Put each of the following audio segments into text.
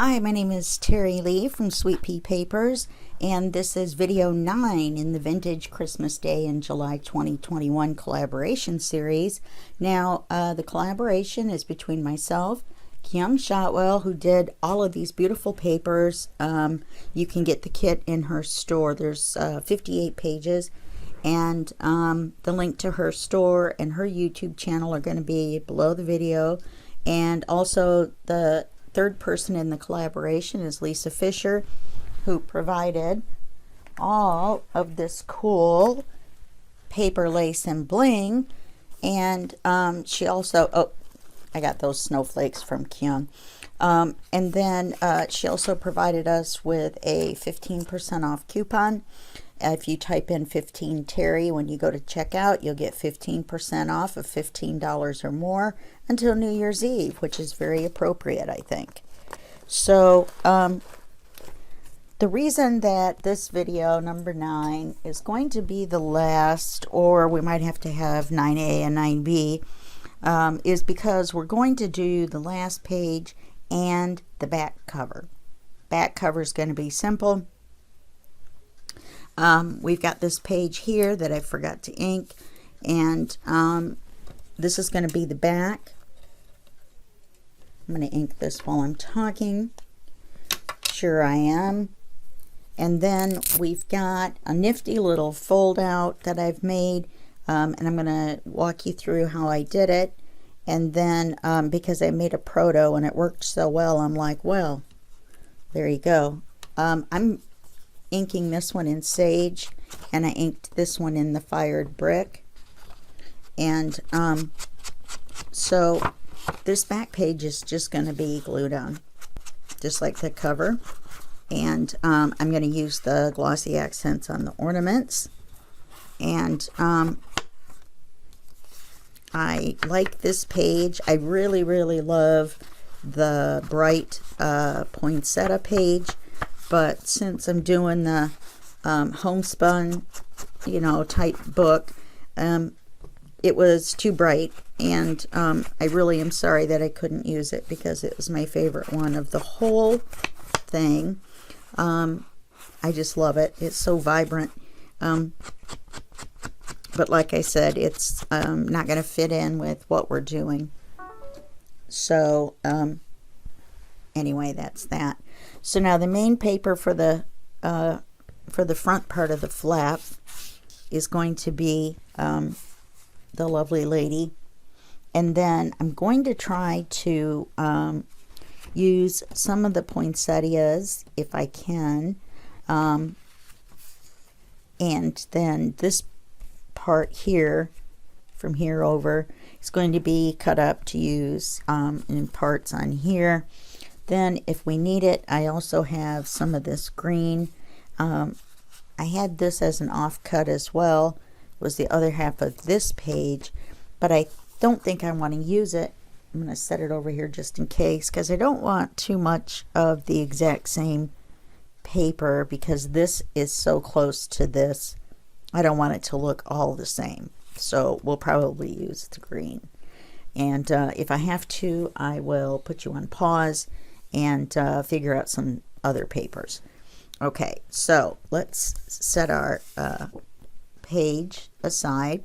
Hi, my name is Teri Lee from Sweet Pea Papers, and this is video 9 in the Vintage Christmas Day in July 2021 collaboration series. Now, the collaboration is between myself, Kyung Shotwell, who did all of these beautiful papers. You can get the kit in her store. There's 58 pages, and the link to her store and her YouTube channel are going to be below the video. And also the third person in the collaboration is Lisa Fisher, who provided all of this cool paper lace and bling. And she also, oh, I got those snowflakes from Kyung. And then she also provided us with a 15% off coupon. If you type in 15 Teri when you go to checkout, you'll get 15% off of $15 or more until New Year's Eve, which is very appropriate, I think. So the reason that this video, number 9, is going to be the last, or we might have to have 9A and 9B, is because we're going to do the last page and the back cover. Back cover is going to be simple. We've got this page here that I forgot to ink, and this is going to be the back. I'm going to ink this while I'm talking. Sure I am. And then we've got a nifty little fold out that I've made, and I'm going to walk you through how I did it. And then because I made a proto and it worked so well, I'm like, well, there you go. I'm inking this one in sage, and I inked this one in the fired brick. And so this back page is just going to be glued on, just like the cover. And I'm going to use the glossy accents on the ornaments. And I like this page. I really, really love the bright poinsettia page. But since I'm doing the homespun, type book, it was too bright, and I really am sorry that I couldn't use it because it was my favorite one of the whole thing. I just love it. It's so vibrant. But like I said, it's not going to fit in with what we're doing. So anyway, that's that. So now the main paper for the front part of the flap is going to be the lovely lady, and then I'm going to try to use some of the poinsettias if I can, and then this part here, from here over, is going to be cut up to use in parts on here. Then if we need it, I also have some of this green. I had this as an offcut as well. It was the other half of this page, but I don't think I want to use it. I'm going to set it over here just in case, because I don't want too much of the exact same paper, because this is so close to this. I don't want it to look all the same. So we'll probably use the green. And if I have to, I will put you on pause and figure out some other papers. Okay, so let's set our page aside.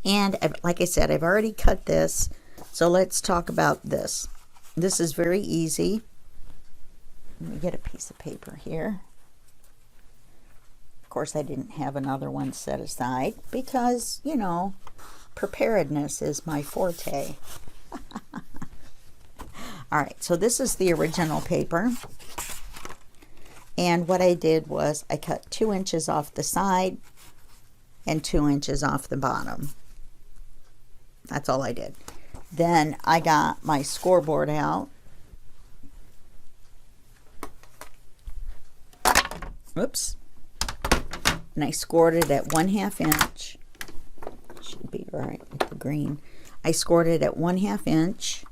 And like I said, I've already cut this, so let's talk about this. This is very easy. Let me get a piece of paper here. Of course, I didn't have another one set aside because, preparedness is my forte. All right, so this is the original paper. And what I did was I cut 2 inches off the side and 2 inches off the bottom. That's all I did. Then I got my scoreboard out. Oops. And I scored it at 1/2 inch. Should be right with the green. I scored it at 1/2 inch.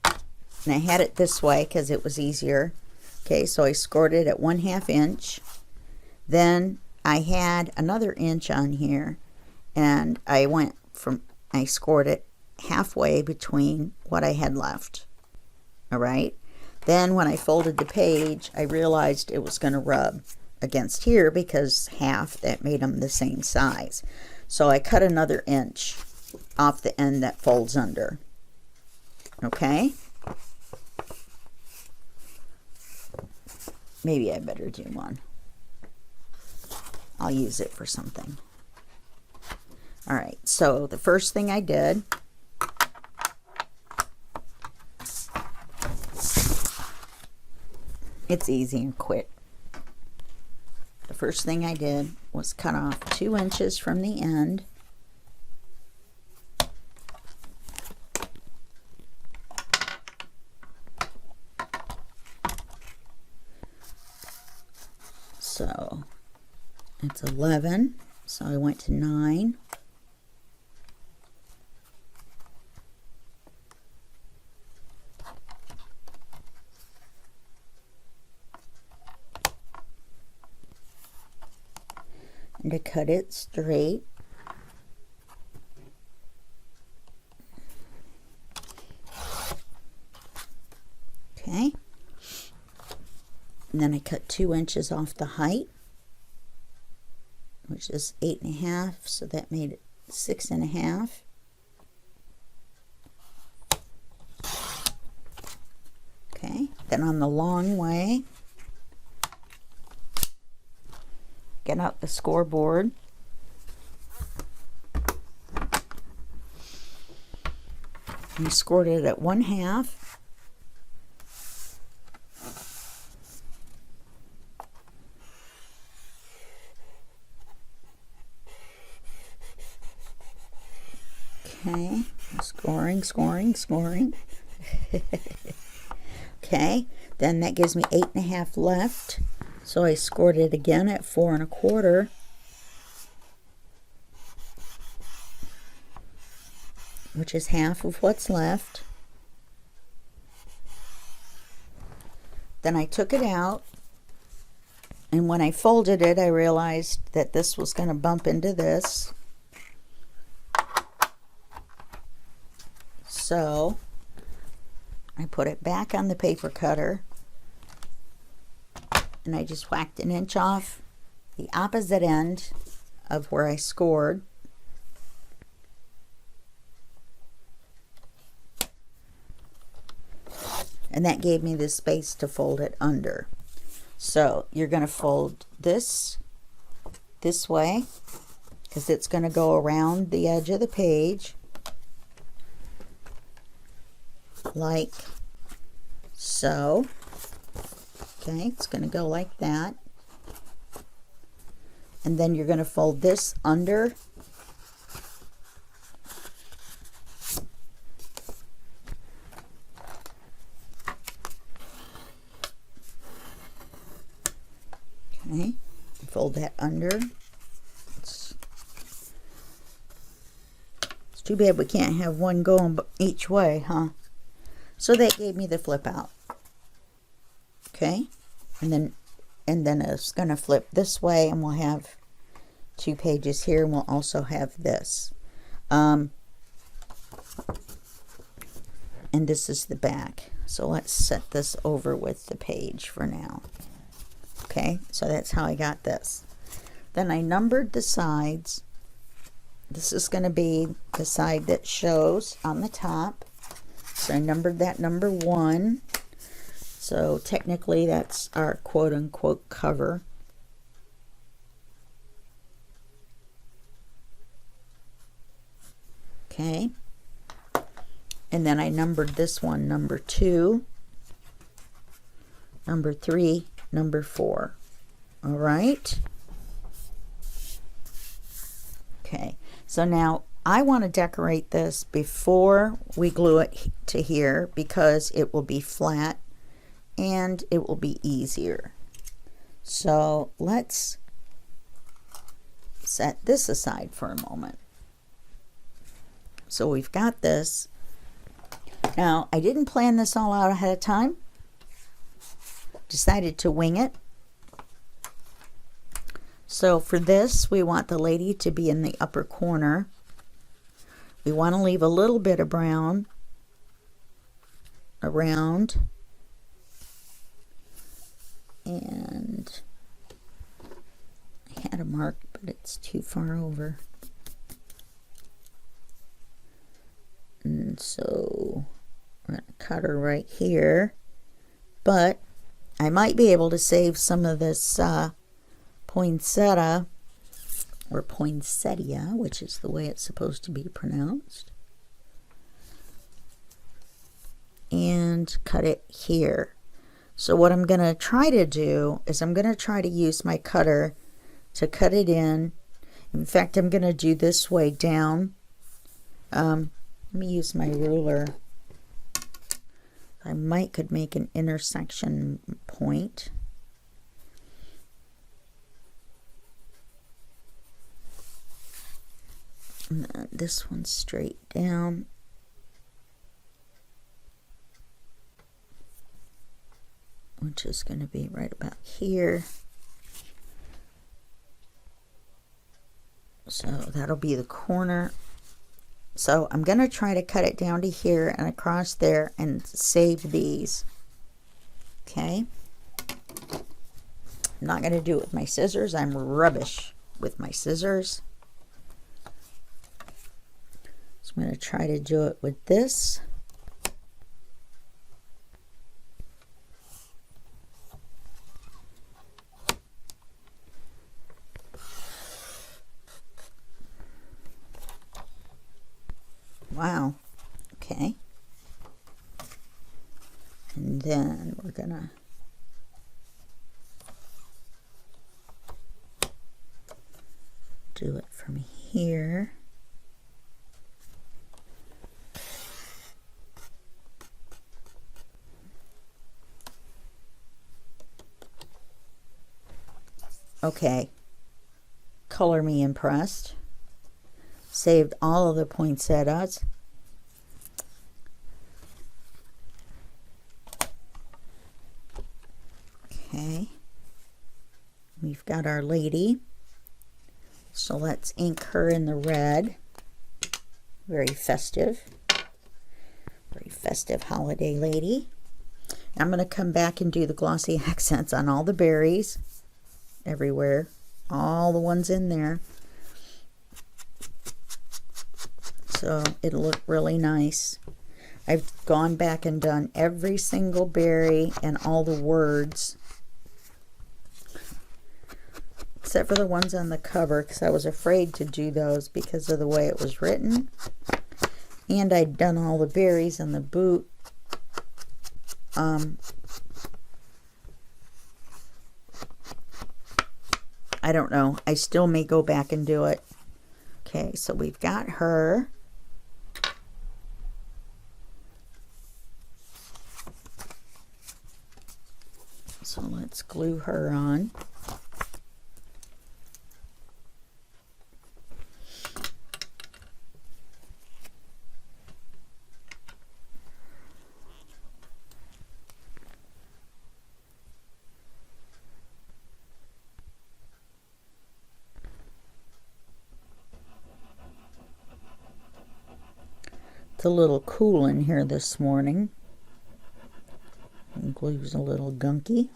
And I had it this way because it was easier. Okay, so I scored it at 1/2 inch. Then I had another inch on here, and I scored it halfway between what I had left. All right. Then when I folded the page, I realized it was going to rub against here because half, that made them the same size. So I cut another inch off the end that folds under. Okay. Maybe I better do one. I'll use it for something. All right, so the first thing I did, it's easy and quick. The first thing I did was cut off 2 inches from the end. So it's 11, so I went to 9. And to cut it straight, okay, and then I cut 2 inches off the height, which is 8.5, so that made it 6.5. Okay, then on the long way, get out the scoreboard. And scored it at 1/2. Okay, scoring. Okay, then that gives me 8.5 left. So I scored it again at 4 1/4. Which is half of what's left. Then I took it out, and when I folded it, I realized that this was going to bump into this. So I put it back on the paper cutter, and I just whacked an inch off the opposite end of where I scored. And that gave me the space to fold it under. So you're going to fold this way, because it's going to go around the edge of the page, like so. Okay, it's going to go like that. And then you're going to fold this under. Okay, fold that under. It's too bad we can't have one going each way, huh? So that gave me the flip out. Okay, and then it's going to flip this way, and we'll have 2 pages here, and we'll also have this. And this is the back. So let's set this over with the page for now. Okay, so that's how I got this. Then I numbered the sides. This is going to be the side that shows on the top. So I numbered that number 1. So technically that's our quote-unquote cover. Okay. And then I numbered this one number 2, number 3, number 4. All right. Okay. So now I want to decorate this before we glue it to here, because it will be flat and it will be easier. So let's set this aside for a moment. So we've got this. Now, I didn't plan this all out ahead of time. Decided to wing it. So for this, we want the lady to be in the upper corner. We want to leave a little bit of brown around. And I had a mark, but it's too far over. And so we're going to cut her right here. But I might be able to save some of this poinsettia, or poinsettia, which is the way it's supposed to be pronounced, and cut it here. So what I'm going to try to do is I'm going to try to use my cutter to cut it in. In fact, I'm going to do this way down. Let me use my ruler. I could make an intersection point. And then this one's straight down. Which is going to be right about here. So that'll be the corner. So I'm going to try to cut it down to here and across there and save these. Okay. I'm not going to do it with my scissors. I'm rubbish with my scissors. So I'm going to try to do it with this. Wow. Okay. And then we're gonna do it from here. Okay. Color me impressed. Saved all of the poinsettias. Okay. We've got our lady. So let's ink her in the red. Very festive. Very festive holiday lady. I'm going to come back and do the glossy accents on all the berries. Everywhere. All the ones in there. So it'll look really nice. I've gone back and done every single berry and all the words. Except for the ones on the cover, because I was afraid to do those because of the way it was written. And I'd done all the berries in the boot. I don't know. I still may go back and do it. Okay, so we've got her. So let's glue her on. It's a little cool in here this morning. And glue's a little gunky.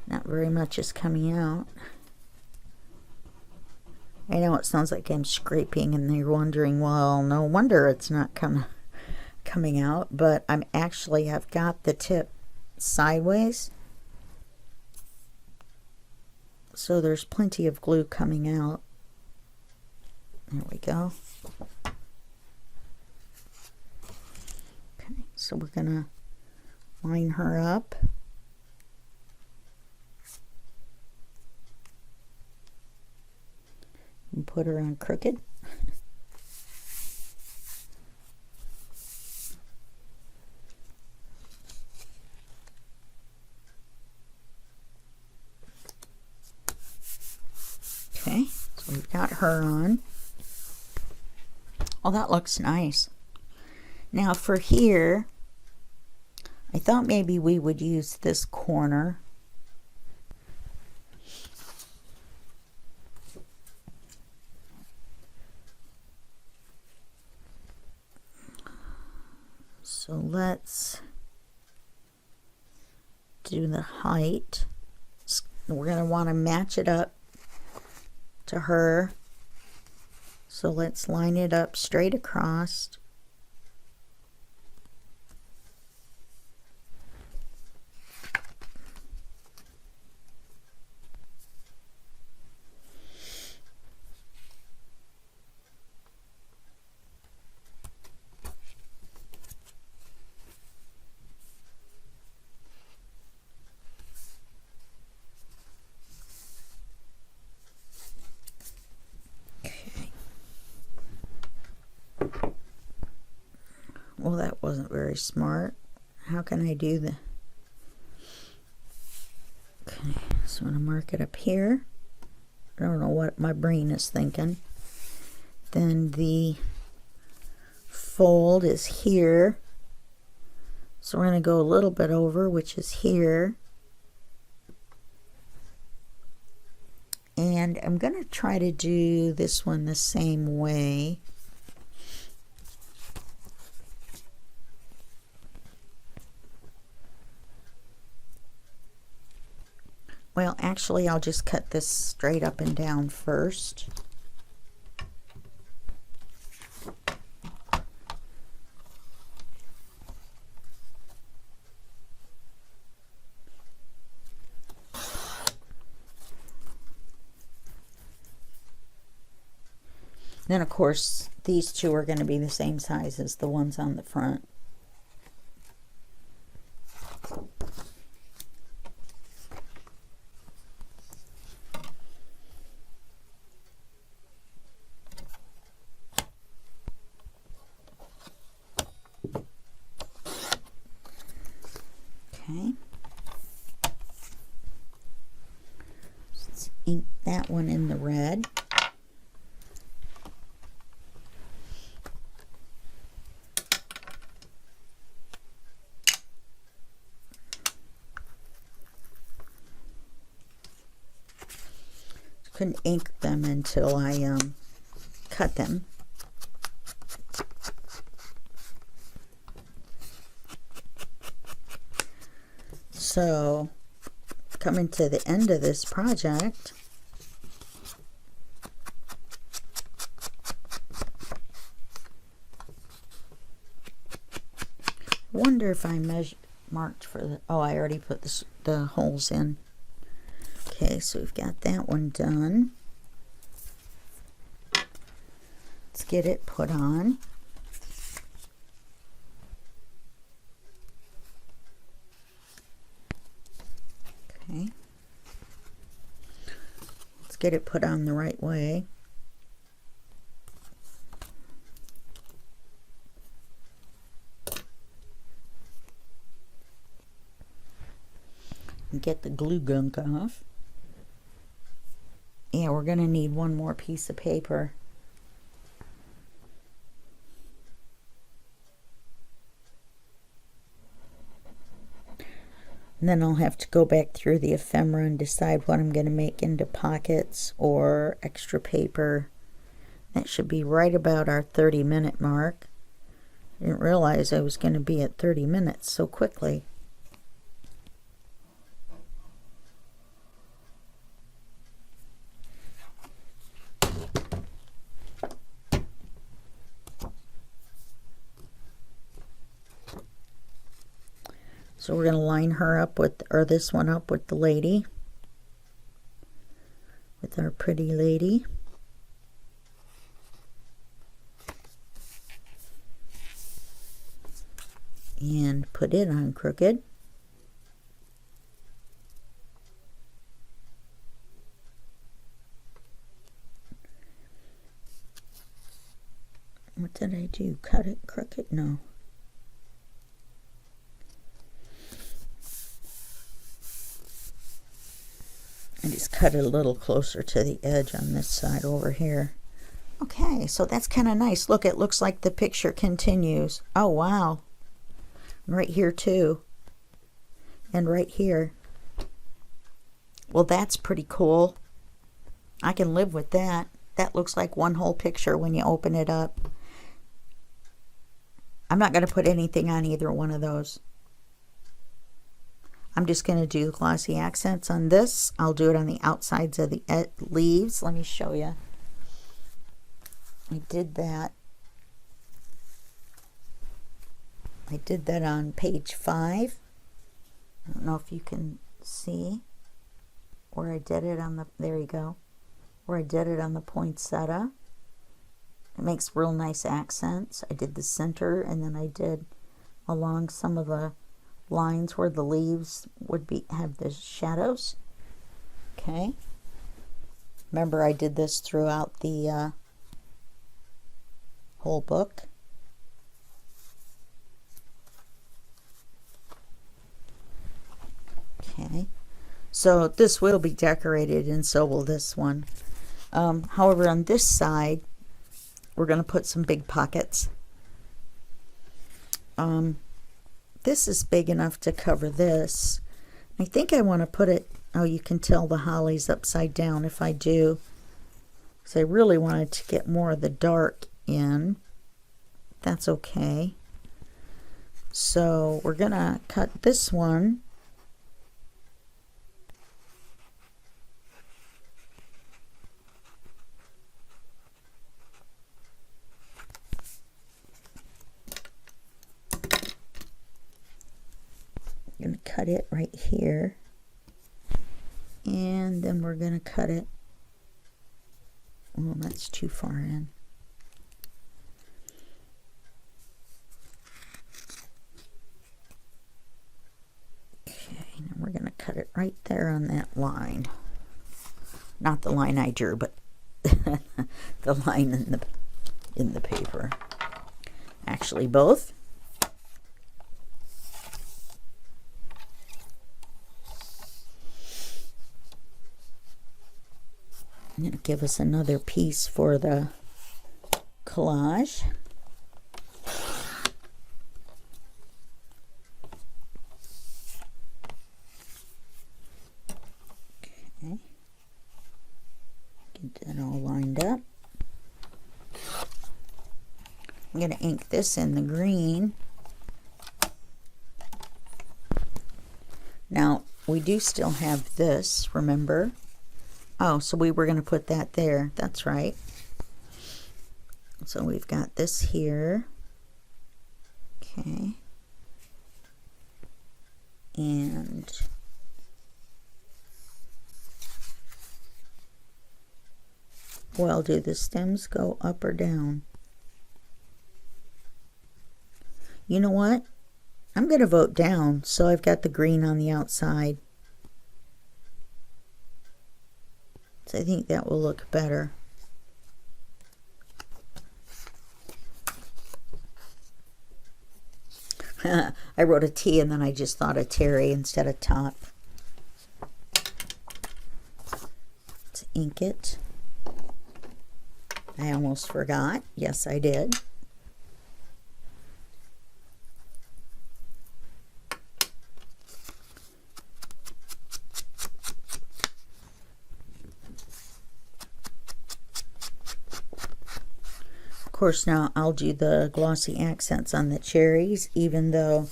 Not very much is coming out. I know it sounds like I'm scraping and you're wondering, well, no wonder it's not coming out, but I'm actually, I've got the tip sideways. So there's plenty of glue coming out. There we go. Okay, so we're gonna line her up. And put her on crooked. Okay, so we've got her on. Oh, that looks nice. Now for here, I thought maybe we would use this corner So let's do the height. We're going to want to match it up to her. So let's line it up straight across. Well, that wasn't very smart. How can I do the... Okay, so I'm going to mark it up here. I don't know what my brain is thinking. Then the fold is here. So we're going to go a little bit over, which is here. And I'm going to try to do this one the same way. Well, actually, I'll just cut this straight up and down first. Then, of course, these two are going to be the same size as the ones on the front. Okay. Let's ink that one in the red. Couldn't ink them until I cut them. So, coming to the end of this project, wonder if I marked for the, oh, I already put the holes in. Okay, so we've got that one done. Let's get it put on. Okay. Let's get it put on the right way. And get the glue gunk off. Yeah, we're going to need one more piece of paper. And then I'll have to go back through the ephemera and decide what I'm going to make into pockets or extra paper. That should be right about our 30-minute mark. I didn't realize I was going to be at 30 minutes so quickly. So we're going to line her up with, or this one up with the lady, with our pretty lady. And put it on crooked. What did I do? Cut it crooked? No. I just cut it a little closer to the edge on this side over here. Okay, so that's kind of nice. Look, it looks like the picture continues. Oh, wow. Right here, too. And right here. Well, that's pretty cool. I can live with that. That looks like one whole picture when you open it up. I'm not going to put anything on either one of those. I'm just going to do glossy accents on this. I'll do it on the outsides of the leaves. Let me show you. I did that. I did that on page 5. I don't know if you can see where I did it on the, there you go, where I did it on the poinsettia. It makes real nice accents. I did the center, and then I did along some of the lines where the leaves would be have the shadows. Okay. Remember, I did this throughout the whole book. Okay. So this will be decorated, and so will this one. However, on this side, we're going to put some big pockets. This is big enough to cover this. I think I want to put it, oh, you can tell the holly's upside down if I do. So I really wanted to get more of the dark in. That's okay. So we're going to cut this one. Going to cut it right here, and then we're going to cut it, oh, that's too far in. Okay, and we're going to cut it right there on that line. Not the line I drew, but the line in the paper. Actually, both. I'm going to give us another piece for the collage. Okay. Get that all lined up. I'm going to ink this in the green. Now, we do still have this, remember? Oh, so we were going to put that there. That's right. So we've got this here. Okay. And well, do the stems go up or down? You know what? I'm going to vote down, so I've got the green on the outside. So I think that will look better. I wrote a T and then I just thought of Teri instead of top. Let's ink it. I almost forgot. Yes, I did. Of course, now I'll do the glossy accents on the cherries, even though,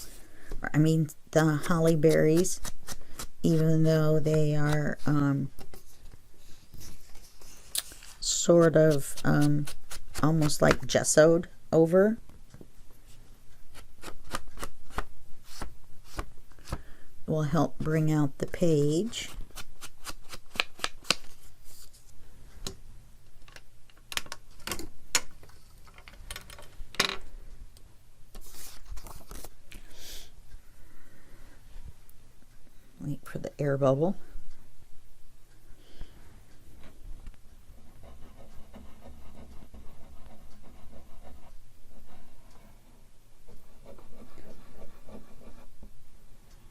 I mean the holly berries, even though they are sort of almost like gessoed over. Will help bring out the page. Wait for the air bubble.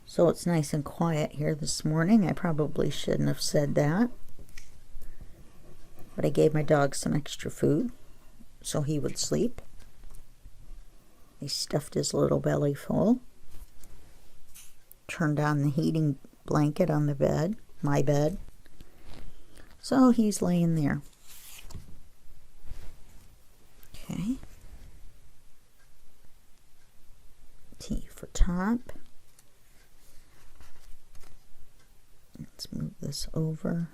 So it's nice and quiet here this morning. I probably shouldn't have said that. But I gave my dog some extra food so he would sleep. He stuffed his little belly full. Turned on the heating blanket on the bed, my bed. So he's laying there. Okay. top. Let's move this over.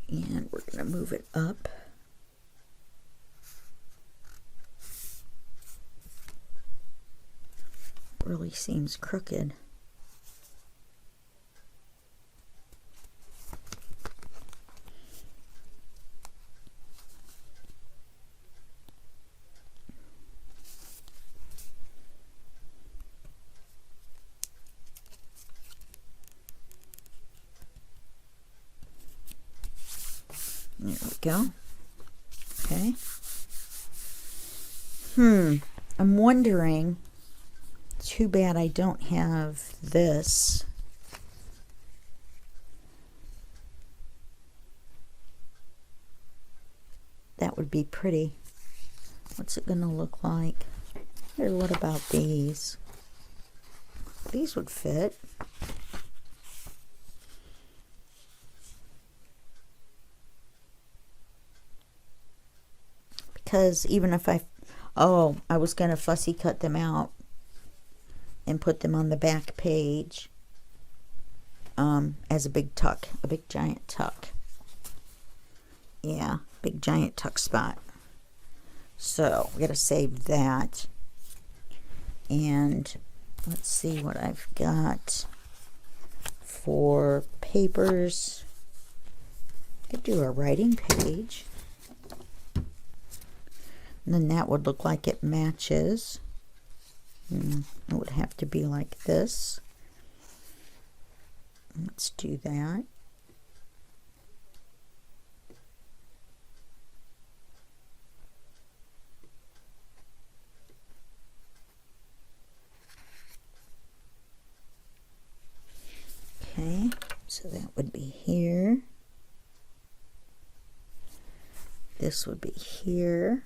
And we're going to move it up. Really seems crooked. There we go. Okay. I'm wondering, too bad I don't have this. That would be pretty. What's it gonna look like? Here, what about these? These would fit. Because even if I was going to fussy cut them out and put them on the back page as a big tuck, a big giant tuck. Yeah, big giant tuck spot. So we got to save that. And let's see what I've got for papers. I could do a writing page. And then that would look like it matches. It would have to be like this. Let's do that. Okay, so that would be here. This would be here.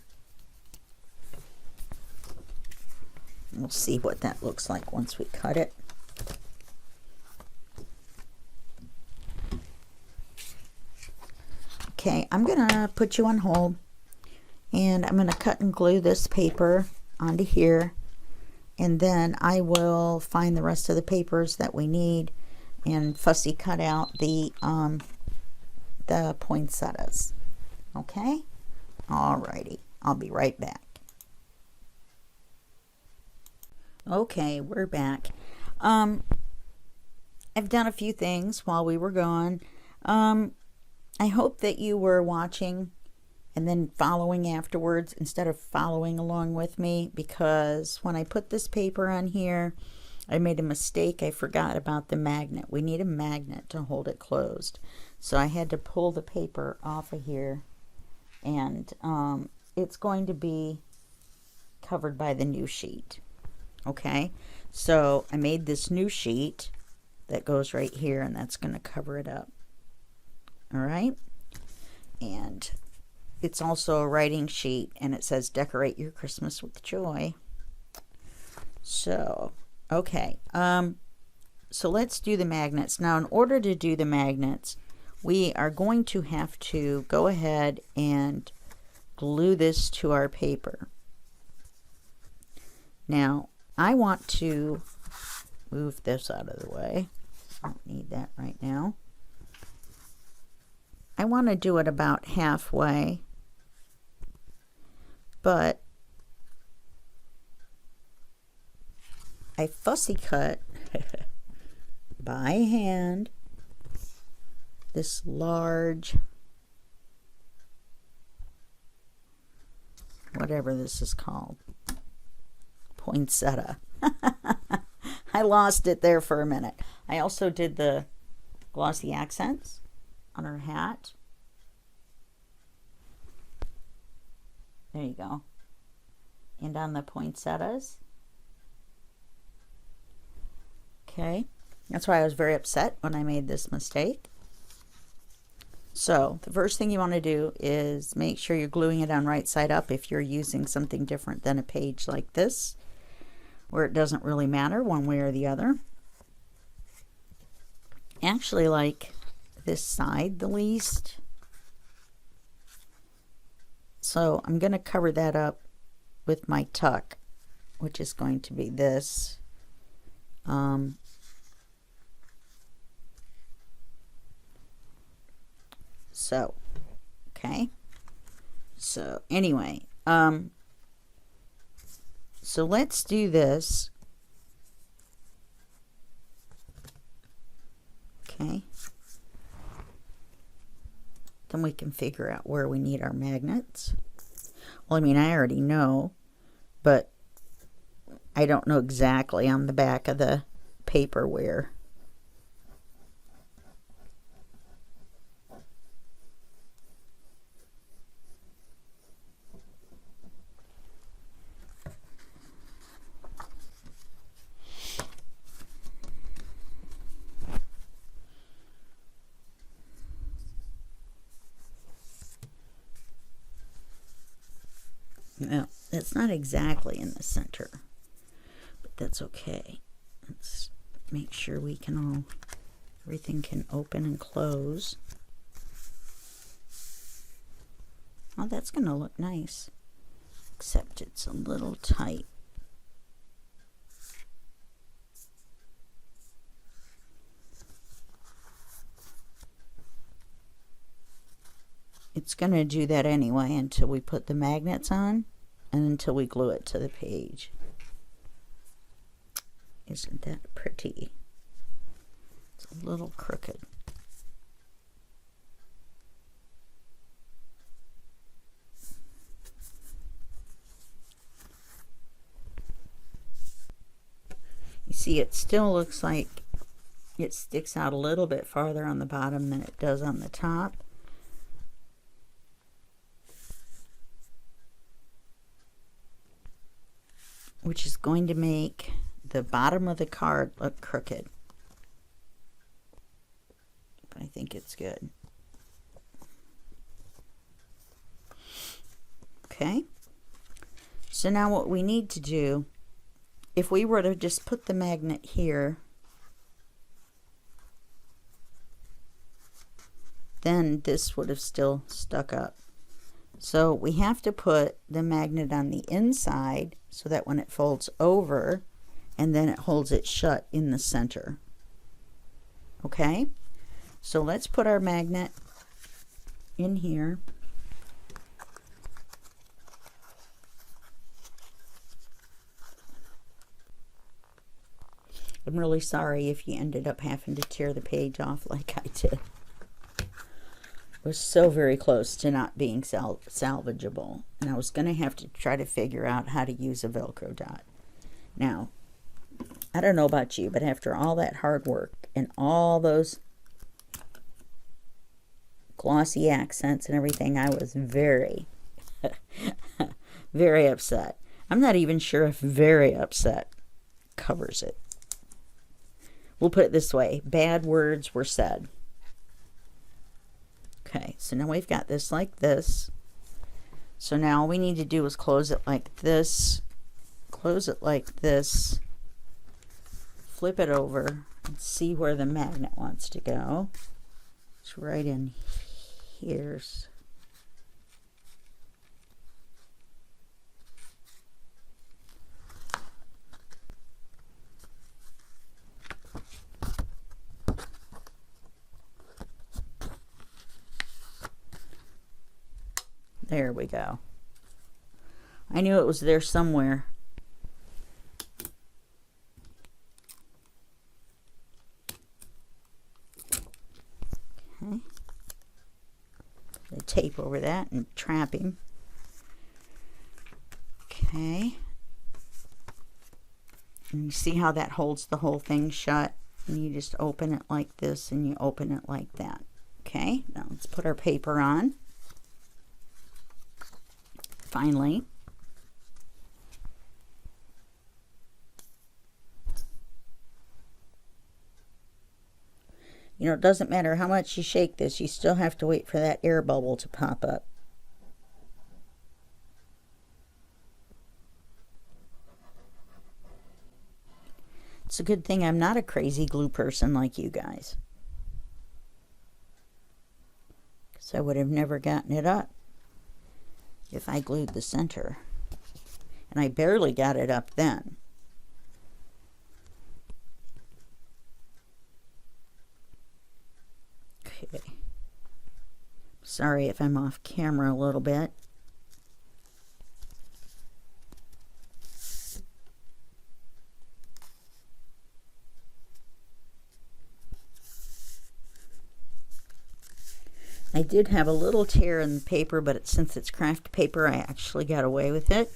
We'll see what that looks like once we cut it. Okay, I'm gonna put you on hold and I'm gonna cut and glue this paper onto here, and then I will find the rest of the papers that we need and fussy cut out the poinsettias. Okay? Alrighty, I'll be right back. Okay, we're back. I've done a few things while we were gone. I hope that you were watching and then following afterwards instead of following along with me, because when I put this paper on here, I made a mistake. I forgot about the magnet. We need a magnet to hold it closed. So I had to pull the paper off of here, and it's going to be covered by the new sheet. Okay, so I made this new sheet that goes right here, and that's going to cover it up. All right, and it's also a writing sheet, and it says decorate your Christmas with joy. So, okay, so let's do the magnets. Now, in order to do the magnets, we are going to have to go ahead and glue this to our paper. Now, I want to move this out of the way. I don't need that right now. I want to do it about halfway, but I fussy cut by hand this large, whatever this is called, poinsettia. I lost it there for a minute. I also did the glossy accents on her hat. There you go. And on the poinsettias. Okay. That's why I was very upset when I made this mistake. So the first thing you want to do is make sure you're gluing it on right side up if you're using something different than a page like this, where it doesn't really matter one way or the other. Actually, like this side the least. So I'm going to cover that up with my tuck, which is going to be this. So, okay. So, anyway, so let's do this. Okay. Then we can figure out where we need our magnets. Well, I mean, I already know, but I don't know exactly on the back of the paper where. No, it's not exactly in the center, but that's okay. Let's make sure we can all, everything can open and close. Oh, that's going to look nice, except it's a little tight. It's going to do that anyway until we put the magnets on and until we glue it to the page. Isn't that pretty? It's a little crooked. You see, it still looks like it sticks out a little bit farther on the bottom than it does on the top. Which is going to make the bottom of the card look crooked. But I think it's good. Okay. So now what we need to do, if we were to just put the magnet here, then this would have still stuck up. So we have to put the magnet on the inside so that when it folds over, and then it holds it shut in the center. Okay? So let's put our magnet in here. I'm really sorry if you ended up having to tear the page off like I did. It was so very close to not being salvageable, and I was going to have to try to figure out how to use a Velcro dot. Now, I don't know about you, but after all that hard work and all those glossy accents and everything, I was very, very upset. I'm not even sure if very upset covers it. We'll put it this way. Bad words were said. Okay, so now we've got this like this. So now all we need to do is close it like this, close it like this, flip it over, and see where the magnet wants to go. It's right in here. There we go. I knew it was there somewhere. Okay. The tape over that and trap him. Okay. And you see how that holds the whole thing shut? And you just open it like this and you open it like that. Okay, now let's put our paper on. Finally, you know, it doesn't matter how much you shake this, you still have to wait for that air bubble to pop up. It's a good thing I'm not a crazy glue person like you guys, because I would have never gotten it up if I glued the center. and I barely got it up then. Okay. Sorry if I'm off camera a little bit. I did have a little tear in the paper, but since it's craft paper, I actually got away with it.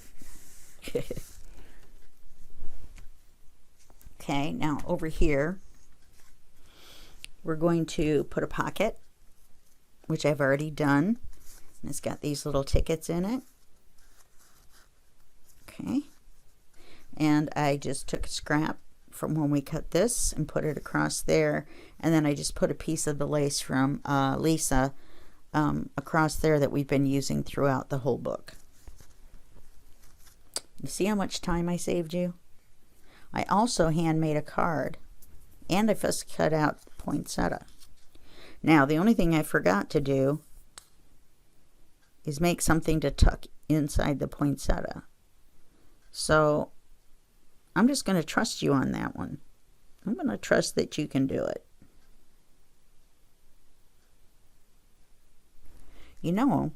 Okay, now over here, we're going to put a pocket, which I've already done. And it's got these little tickets in it. Okay. And I just took a scrap from when we cut this and put it across there. And then I just put a piece of the lace from Lisa across there that we've been using throughout the whole book. You see how much time I saved you? I also handmade a card, and I first cut out poinsettia. Now, the only thing I forgot to do is make something to tuck inside the poinsettia. So I'm just going to trust you on that one. I'm going to trust that you can do it. You know,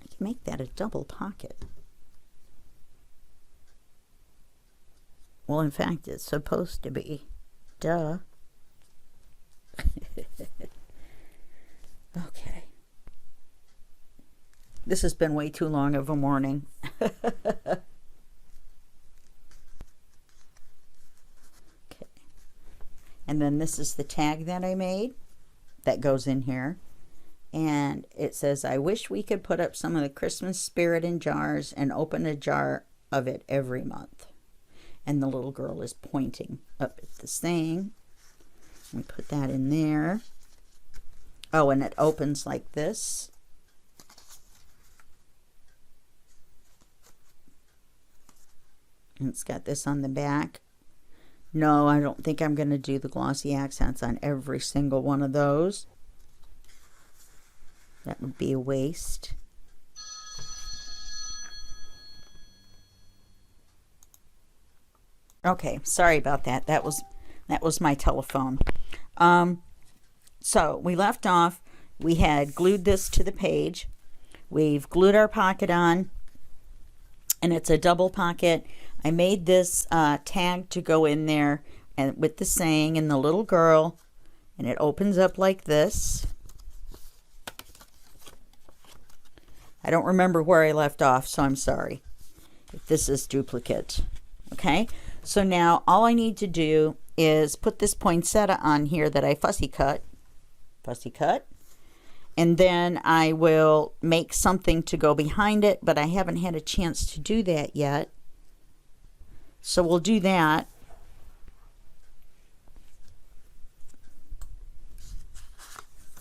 I can make that a double pocket. Well, in fact, it's supposed to be. Duh. Okay. This has been way too long of a morning. Okay. And then this is the tag that I made that goes in here. And it says, I wish we could put up some of the Christmas spirit in jars and open a jar of it every month. And the little girl is pointing up at this thing. We put that in there. Oh, and it opens like this. And it's got this on the back. No, I don't think I'm going to do the glossy accents on every single one of those. That would be a waste. Okay, sorry about that. That was my telephone. So we left off. We had glued this to the page. We've glued our pocket on, and it's a double pocket. I made this tag to go in there, and with the saying and the little girl, and it opens up like this. I don't remember where I left off, so I'm sorry if this is duplicate. Okay, so now all I need to do is put this poinsettia on here that I fussy cut, and then I will make something to go behind it, but I haven't had a chance to do that yet. So we'll do that.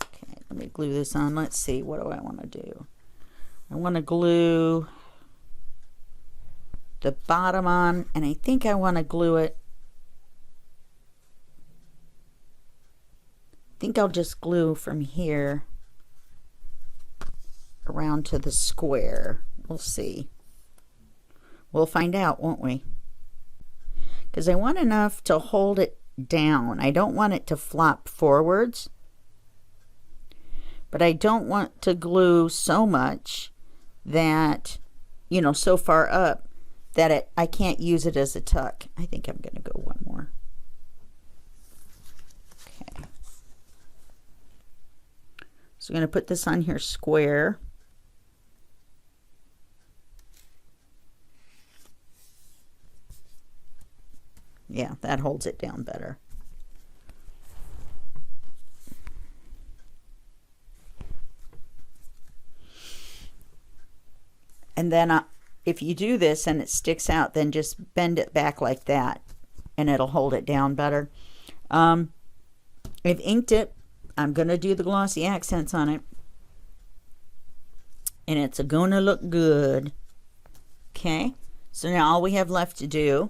Okay, let me glue this on. Let's see, what do I want to do? I want to glue the bottom on, and I think I want to glue it. I think I'll just glue from here around to the square. We'll see. We'll find out, won't we? Because I want enough to hold it down. I don't want it to flop forwards, but I don't want to glue so much that, you know, so far up that I can't use it as a tuck. I think I'm going to go one more. Okay. So I'm going to put this on here square. Yeah, that holds it down better. And then if you do this and it sticks out, then just bend it back like that and it'll hold it down better. I've inked it. I'm going to do the glossy accents on it. And it's going to look good. Okay. So now all we have left to do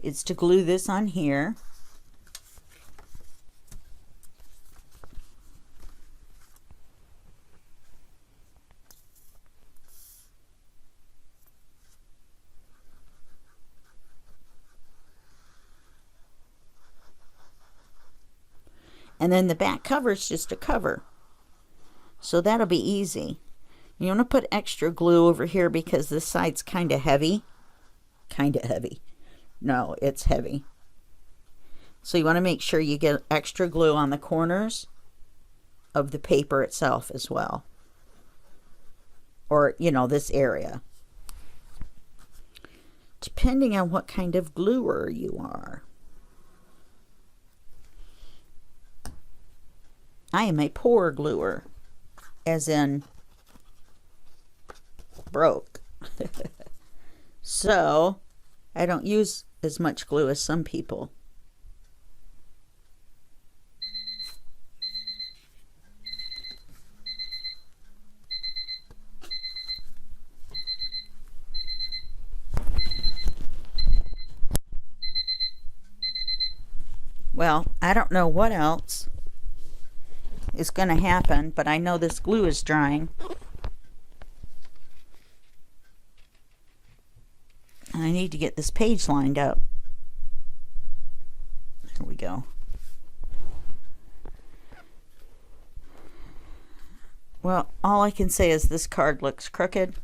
is to glue this on here. And then the back cover is just a cover. So that'll be easy. You want to put extra glue over here because this side's kind of heavy. Kind of heavy. No, it's heavy. So you want to make sure you get extra glue on the corners of the paper itself as well. Or, you know, this area. Depending on what kind of gluer you are. I am a poor gluer. As in broke. So I don't use as much glue as some people. Well, I don't know what else is going to happen, but I know this glue is drying. And I need to get this page lined up. There we go. Well, all I can say is this card looks crooked.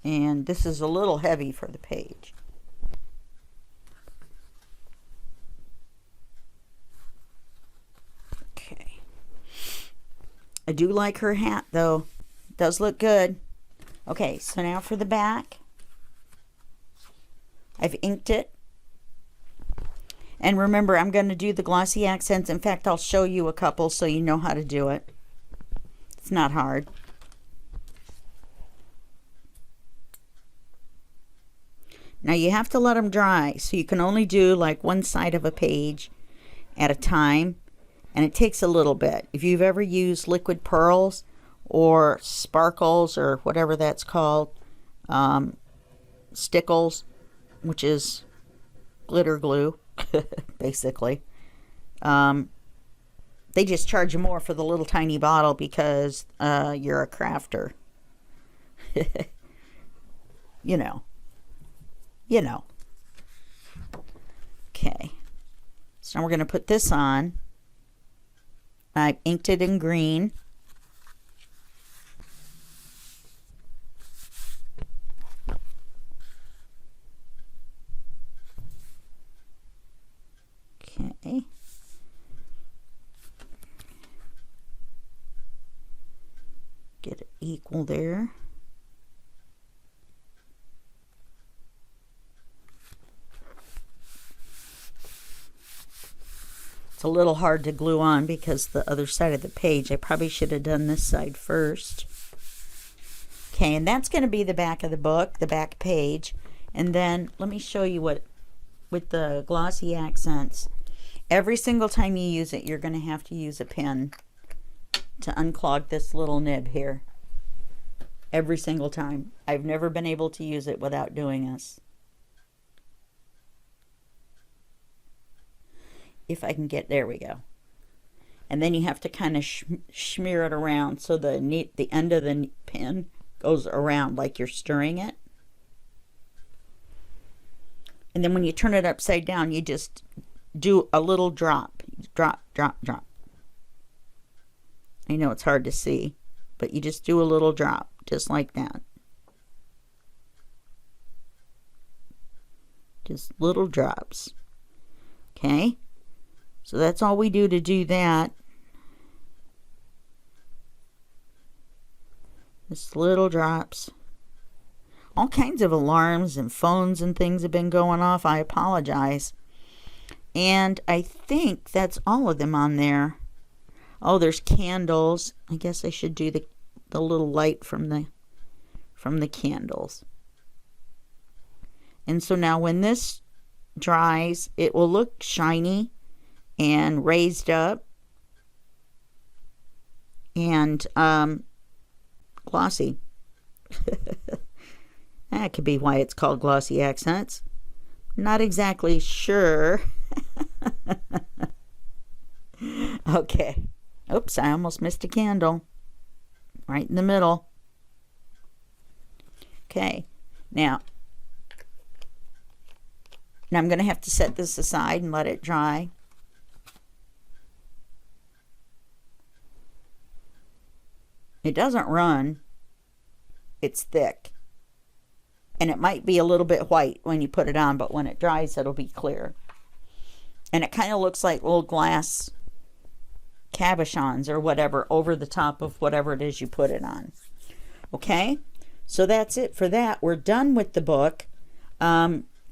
And this is a little heavy for the page. Okay. I do like her hat, though. It does look good. Okay, so now for the back. I've inked it. And remember, I'm going to do the glossy accents. In fact, I'll show you a couple so you know how to do it. It's not hard. Now you have to let them dry, so you can only do like one side of a page at a time, and it takes a little bit. If you've ever used liquid pearls or sparkles or whatever that's called, stickles, which is glitter glue, basically, they just charge you more for the little tiny bottle because you're a crafter. You know. You know. Okay. So now we're going to put this on. I've inked it in green. Okay. Get it equal there. A little hard to glue on because the other side of the page, I probably should have done this side first. Okay, and that's going to be the back of the book, the back page. And then let me show you what, with the glossy accents, every single time you use it, you're going to have to use a pen to unclog this little nib here. Every single time. I've never been able to use it without doing this. If I can get, there we go. And then you have to kind of smear it around so the end of the pen goes around like you're stirring it. And then when you turn it upside down, you just do a little drop. Drop, drop, drop. I know it's hard to see, but you just do a little drop, just like that. Just little drops. Okay? So that's all we do to do that. Just little drops. All kinds of alarms and phones and things have been going off. I apologize. And I think that's all of them on there. Oh, there's candles. I guess I should do the little light from the candles. And so now when this dries, it will look shiny and raised up and glossy. That could be why it's called glossy accents. Not exactly sure. Okay. Oops, I almost missed a candle. Right in the middle. Okay. Now, And I'm going to have to set this aside and let it dry. It doesn't run. It's thick. And it might be a little bit white when you put it on, but when it dries, it'll be clear. And it kind of looks like little glass cabochons or whatever over the top of whatever it is you put it on. Okay? So that's it for that. We're done with the book,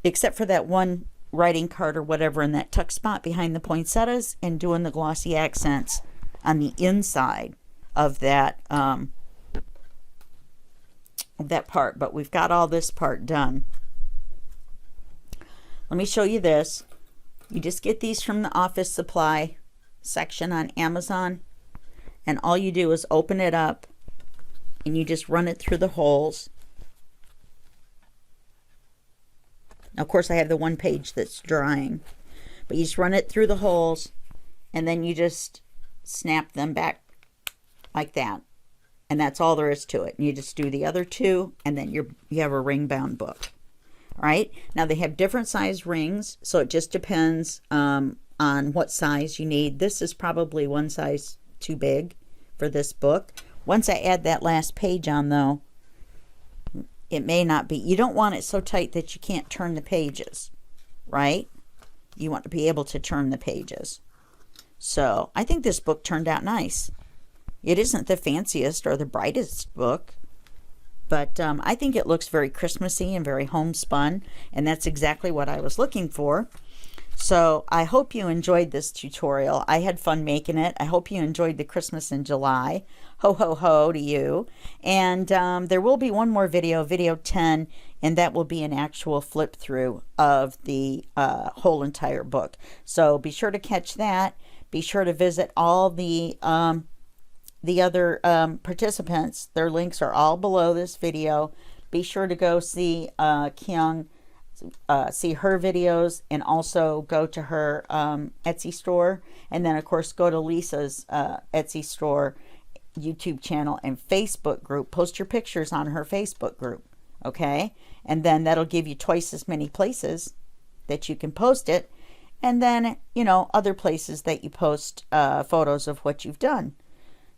except for that one writing card or whatever in that tuck spot behind the poinsettias and doing the glossy accents on the inside of that part. But we've got all this part done. Let me show you this. You just get these from the office supply section on Amazon, and all you do is open it up and you just run it through the holes. Now, of course, I have the one page that's drying, but you just run it through the holes and then you just snap them back like that, and that's all there is to it. And you just do the other two, and then you have a ring bound book. All right, now they have different size rings, so it just depends on what size you need. This is probably one size too big for this book. Once I add that last page on, though, it may not be. You don't want it so tight that you can't turn the pages, right? You want to be able to turn the pages. So I think this book turned out nice. It isn't the fanciest or the brightest book, but I think it looks very Christmassy and very homespun, and that's exactly what I was looking for. So I hope you enjoyed this tutorial. I had fun making it. I hope you enjoyed the Christmas in July. Ho, ho, ho to you. And there will be one more video, video 10, and that will be an actual flip through of the whole entire book. So be sure to catch that. Be sure to visit all the other participants. Their links are all below this video. Be sure to go see Kyung, see her videos, and also go to her Etsy store, and then of course go to Lisa's Etsy store, YouTube channel, and Facebook group. Post your pictures on her Facebook group, okay? And then that'll give you twice as many places that you can post it, and then, you know, other places that you post photos of what you've done.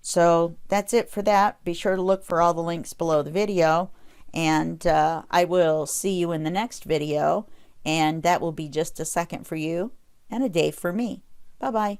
So that's it for that. Be sure to look for all the links below the video, and I will see you in the next video, and that will be just a second for you and a day for me. Bye-bye.